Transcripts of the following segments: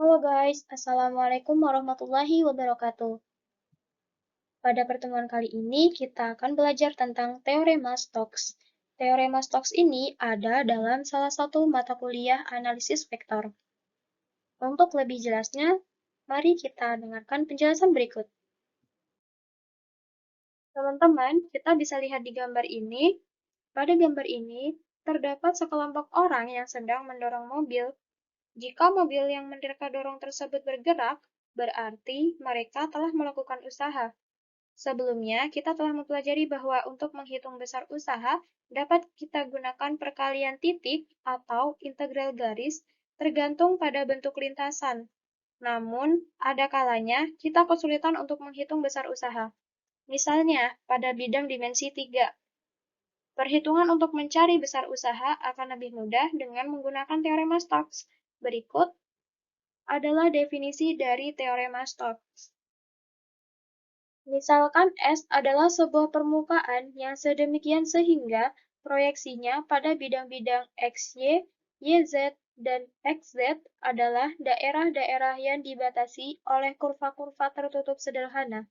Halo guys, Assalamualaikum warahmatullahi wabarakatuh. Pada pertemuan kali ini kita akan belajar tentang Teorema Stokes. Teorema Stokes ini ada dalam salah satu mata kuliah analisis vektor. Untuk lebih jelasnya, mari kita dengarkan penjelasan berikut. Teman-teman, kita bisa lihat di gambar ini. Pada gambar ini, terdapat sekelompok orang yang sedang mendorong mobil. Jika mobil yang mereka dorong tersebut bergerak, berarti mereka telah melakukan usaha. Sebelumnya, kita telah mempelajari bahwa untuk menghitung besar usaha, dapat kita gunakan perkalian titik atau integral garis tergantung pada bentuk lintasan. Namun, ada kalanya kita kesulitan untuk menghitung besar usaha. Misalnya, pada bidang dimensi 3. Perhitungan untuk mencari besar usaha akan lebih mudah dengan menggunakan teorema Stokes. Berikut adalah definisi dari teorema Stokes. Misalkan S adalah sebuah permukaan yang sedemikian sehingga proyeksinya pada bidang-bidang XY, YZ, dan XZ adalah daerah-daerah yang dibatasi oleh kurva-kurva tertutup sederhana.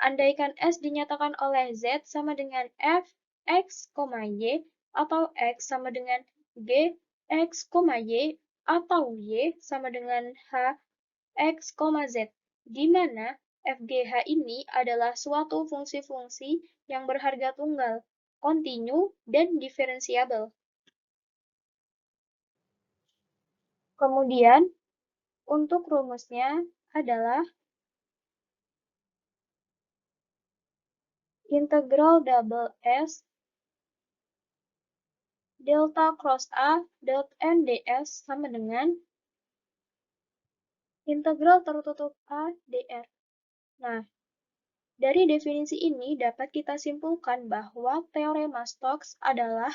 Andaikan S dinyatakan oleh Z sama dengan F, X, Y, atau X sama dengan G, X, Y, atau Y sama dengan H, X, Z, di mana FGH ini adalah suatu fungsi-fungsi yang berharga tunggal, kontinu, dan diferensiabel. Kemudian, untuk rumusnya adalah integral double S delta cross A dot NDS sama dengan integral tertutup A dr. Nah, dari definisi ini dapat kita simpulkan bahwa teorema Stokes adalah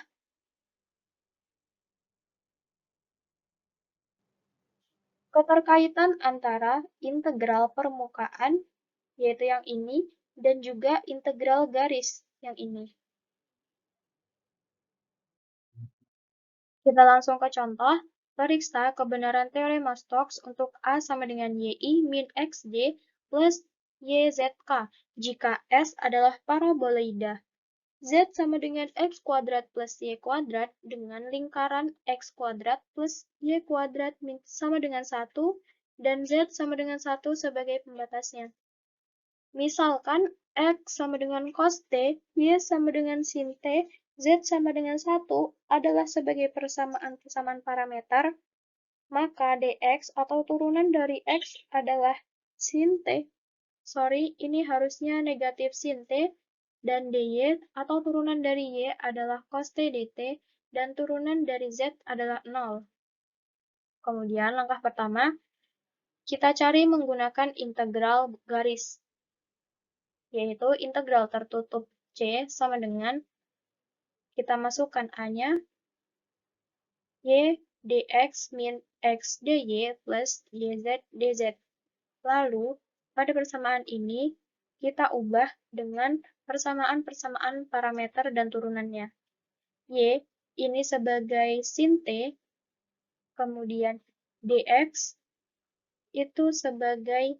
keterkaitan antara integral permukaan, yaitu yang ini, dan juga integral garis, yang ini. Kita langsung ke contoh, periksa kebenaran teorema Stokes untuk A sama dengan YI min XD plus YZK, jika S adalah paraboloida. Z sama dengan X kuadrat plus Y kuadrat dengan lingkaran X kuadrat plus Y kuadrat sama dengan 1 dan Z sama dengan 1 sebagai pembatasnya. Misalkan X sama dengan cos T, Y sama dengan sin T, Z sama dengan 1 adalah sebagai persamaan parameter, maka dx atau turunan dari X adalah sin T. Sorry, ini harusnya negatif sin T, dan dy atau turunan dari y adalah cos t dt, dan turunan dari z adalah 0. Kemudian langkah pertama, kita cari menggunakan integral garis, yaitu integral tertutup c sama dengan, kita masukkan a-nya, y dx min x dy plus yz dz. Lalu, pada persamaan ini, kita ubah dengan persamaan-persamaan parameter dan turunannya. Y ini sebagai sin T, kemudian dx itu sebagai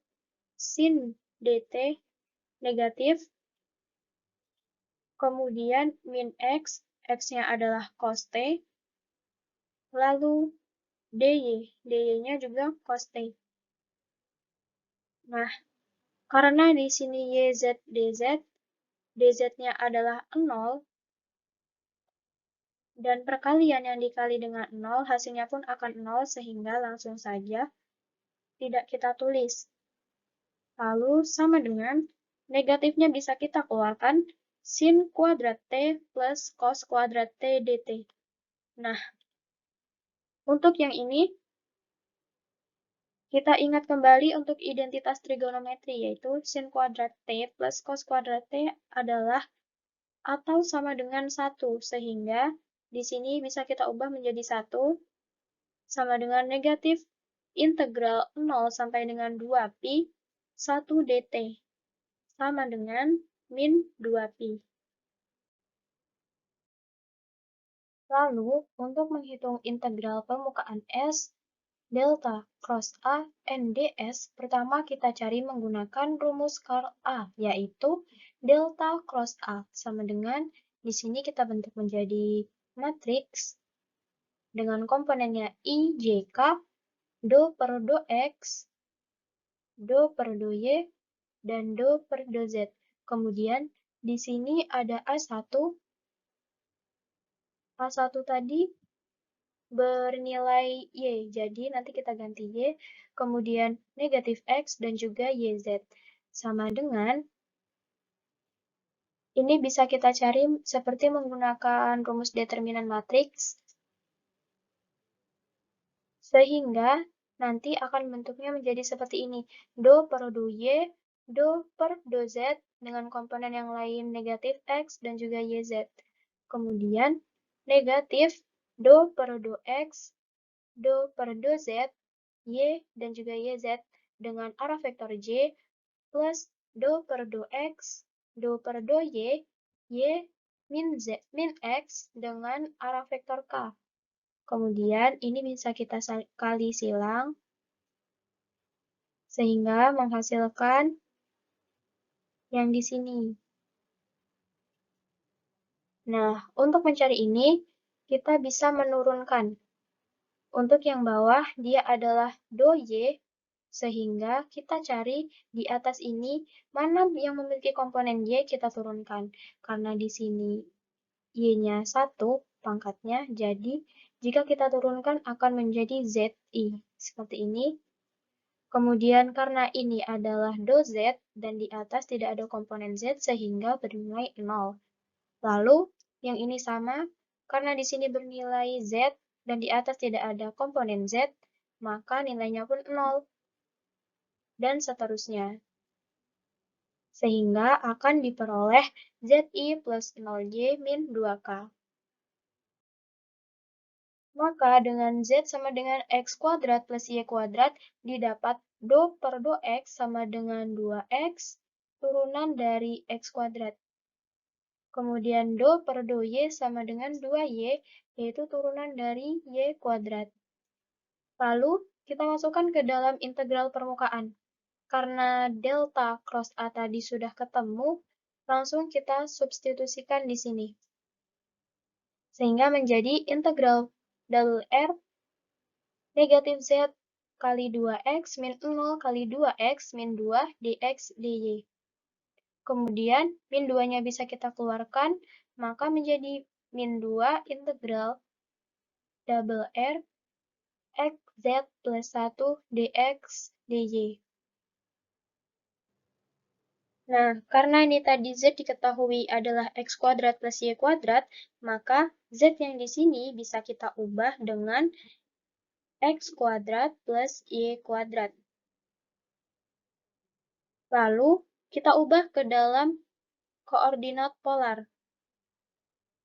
sin dt negatif, kemudian min x, x-nya adalah cos T, lalu dy-nya juga cos T. Nah, karena di sini yz dz, dz-nya adalah 0, dan perkalian yang dikali dengan 0 hasilnya pun akan 0, sehingga langsung saja tidak kita tulis. Lalu sama dengan negatifnya bisa kita keluarkan sin kuadrat T plus cos kuadrat T dt. Nah, untuk yang ini, kita ingat kembali untuk identitas trigonometri, yaitu sin kuadrat T plus cos kuadrat T adalah atau sama dengan 1, sehingga di sini bisa kita ubah menjadi 1, sama dengan negatif integral 0 sampai dengan 2pi 1 dt, sama dengan min 2pi. Lalu, untuk menghitung integral permukaan S, delta cross A NDS, pertama kita cari menggunakan rumus Karl A, yaitu delta cross A sama dengan, di sini kita bentuk menjadi matriks dengan komponennya I, J, K, do per do X, do per do Y, dan do per do Z. Kemudian di sini ada A1. A1 tadi bernilai Y, jadi nanti kita ganti Y, kemudian negatif X dan juga YZ. Sama dengan, ini bisa kita cari seperti menggunakan rumus determinan matriks, sehingga nanti akan bentuknya menjadi seperti ini. Do per do Y, do per do Z, dengan komponen yang lain negatif X dan juga YZ. Kemudian negatif do per do X, do per do Z, Y, dan juga YZ dengan arah vektor J, plus do per do X, do per do Y, Y min Z, min X dengan arah vektor K. Kemudian ini bisa kita kali silang, sehingga menghasilkan yang di sini. Nah, untuk mencari ini, kita bisa menurunkan. Untuk yang bawah, dia adalah do Y, sehingga kita cari di atas ini mana yang memiliki komponen Y kita turunkan. Karena di sini Y-nya 1 pangkatnya, jadi jika kita turunkan akan menjadi ZI. Seperti ini. Kemudian karena ini adalah do Z dan di atas tidak ada komponen Z sehingga bernilai 0. Lalu yang ini sama, karena di sini bernilai Z dan di atas tidak ada komponen Z, maka nilainya pun 0. Dan seterusnya. Sehingga akan diperoleh ZI plus 0Y min 2K. Maka dengan Z sama dengan X kuadrat plus Y kuadrat didapat do per do X sama dengan 2X turunan dari X kuadrat. Kemudian do per do Y sama dengan 2Y, yaitu turunan dari Y kuadrat. Lalu kita masukkan ke dalam integral permukaan. Karena delta cross A tadi sudah ketemu, langsung kita substitusikan di sini. Sehingga menjadi integral double R negatif Z kali 2X min 0 kali 2X min 2 dx dy. Kemudian min 2-nya bisa kita keluarkan, maka menjadi min 2 integral double R x Z plus 1 dx dy. Nah, karena ini tadi Z diketahui adalah X kuadrat plus Y kuadrat, maka Z yang di sini bisa kita ubah dengan X kuadrat plus Y kuadrat. Lalu, kita ubah ke dalam koordinat polar.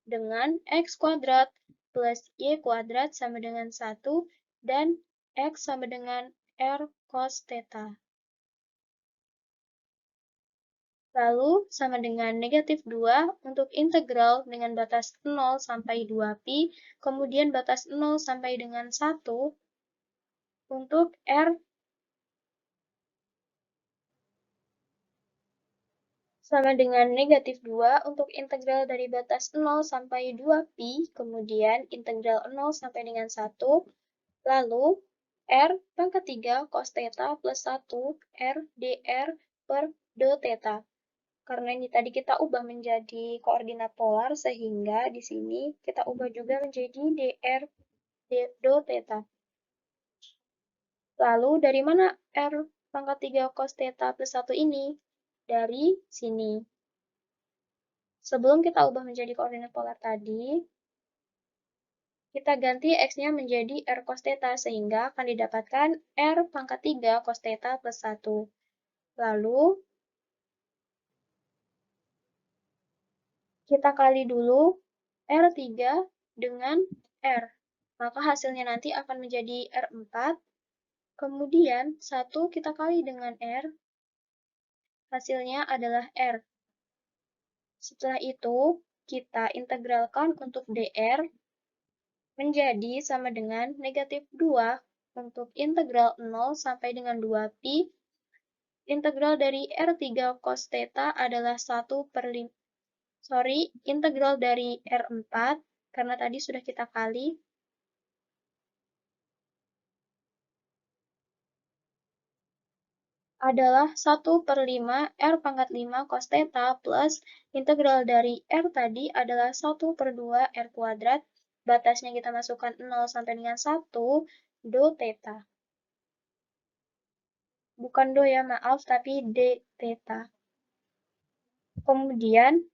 Dengan X kuadrat plus Y kuadrat sama dengan 1, dan X sama dengan R cos theta. Lalu, sama dengan negatif 2 untuk integral dengan batas 0 sampai 2pi, kemudian batas 0 sampai dengan 1 untuk R sama dengan negatif 2 untuk integral dari batas 0 sampai 2pi, kemudian integral 0 sampai dengan 1, lalu R pangkat 3 cos theta plus 1 R dr per do theta. Karena ini tadi kita ubah menjadi koordinat polar, sehingga di sini kita ubah juga menjadi dr do theta. Lalu dari mana R pangkat 3 cos theta plus 1 ini? Dari sini. Sebelum kita ubah menjadi koordinat polar tadi, kita ganti X-nya menjadi R cos theta, sehingga akan didapatkan R pangkat 3 cos theta plus 1. Lalu, kita kali dulu R3 dengan R. Maka hasilnya nanti akan menjadi R4. Kemudian, 1 kita kali dengan R. Hasilnya adalah R. Setelah itu, kita integralkan untuk dr menjadi sama dengan negatif 2 untuk integral 0 sampai dengan 2pi, integral dari R3 cos theta adalah 1/5. Integral dari R4, karena tadi sudah kita kali, adalah 1/5 R pangkat 5 cos theta plus integral dari R tadi adalah 1/2 R kuadrat. Batasnya kita masukkan 0 sampai dengan 1, do theta. Bukan do ya, maaf, tapi d theta. Kemudian,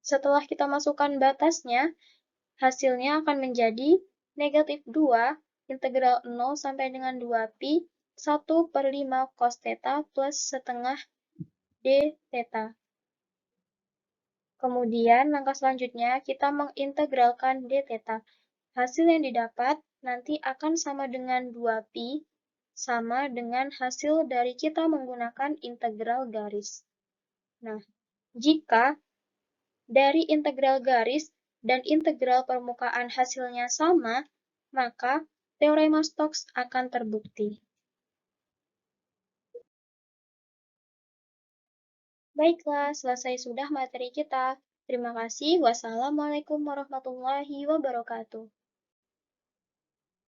setelah kita masukkan batasnya, hasilnya akan menjadi negatif 2 integral 0 sampai dengan 2pi 1/5 cos theta plus setengah d theta. Kemudian, langkah selanjutnya kita mengintegralkan d theta. Hasil yang didapat nanti akan sama dengan 2pi, sama dengan hasil dari kita menggunakan integral garis. Nah, jika dari integral garis dan integral permukaan hasilnya sama, maka teorema Stokes akan terbukti. Baiklah, selesai sudah materi kita. Terima kasih. Wassalamualaikum warahmatullahi wabarakatuh.